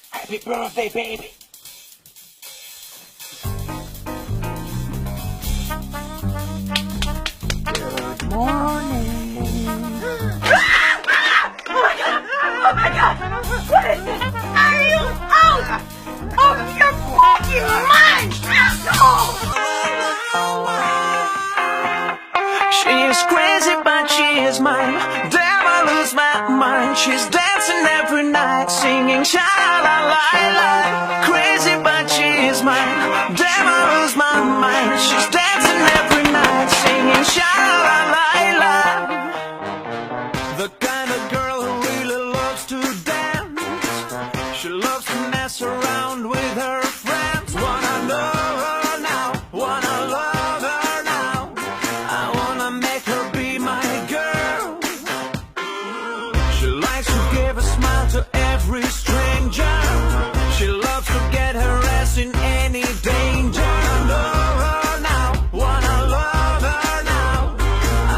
Happy birthday, baby. Good morning. Oh my god! What is this? Are you out of your fucking mind, asshole? She is crazy, but she is mine. Damn, I lose my mind. She's dancing every night, singing sha la la la. Crazy, but she is mine. Damn, I lose my mind. She's dancing every night, singing sha la la la. The kind of girl who really loves to dance. She loves to mess around with her friends. Wanna know her now, wanna love her now. I wanna make her be my girl. She likes to give a smile to every stranger. She loves to get her ass in any danger. Wanna know her now, wanna love her now.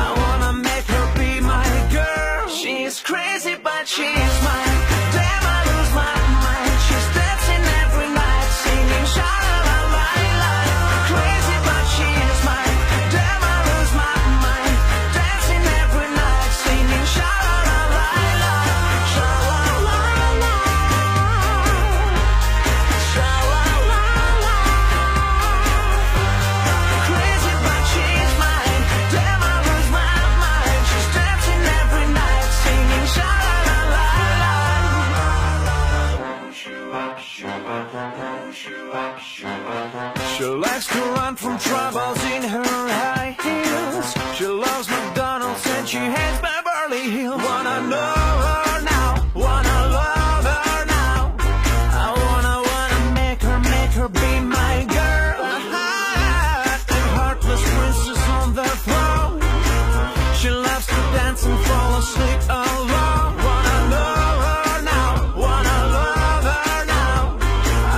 I wanna make her be my girl. She's crazy, but she's mine. Damn, I lose my mind. She's dancing every night, singing sha la la la. Crazy, but she is mine. Damn, I lose my mind. Dancing every night, singing sha la la la. Sha la la la. Sha la la la. Crazy, but she's mine. Damn, I lose my mind. She's dancing every night, singing sha la la la. She likes to run from troubles in her high heels. She loves McDonald's and she hates Beverly Hills. Wanna know her now, wanna love her now. I wanna make her be my girl. A heartless princess on the throne. She loves to dance and fall asleep alone. Wanna know her now, wanna love her now.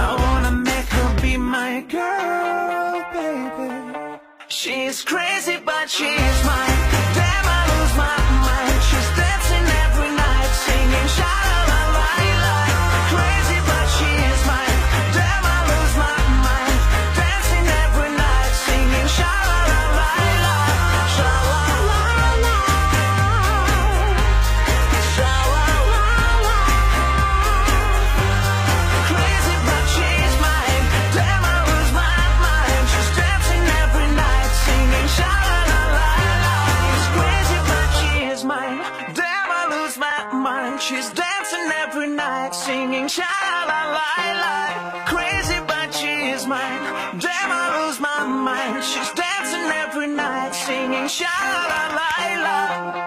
I wanna make her be my girl, baby. She's crazy, but she's mine. Damn, I lose my mind. She's dancing every night, singing sha la la la. Crazy, but she is mine. Damn, I lose my mind. Dancing every night, singing sha la la la. Sha la la la. Sha la la la. Crazy, but she's mine. Damn, I lose my mind. She's dancing every night, singing sha la la la. She's crazy, but she is mine. Damn, I lose my mind. She's dancing every night, singing sha la la la. Crazy, but she is mine. Damn, I lose my mind. She's dancing every night, singing sha la la la.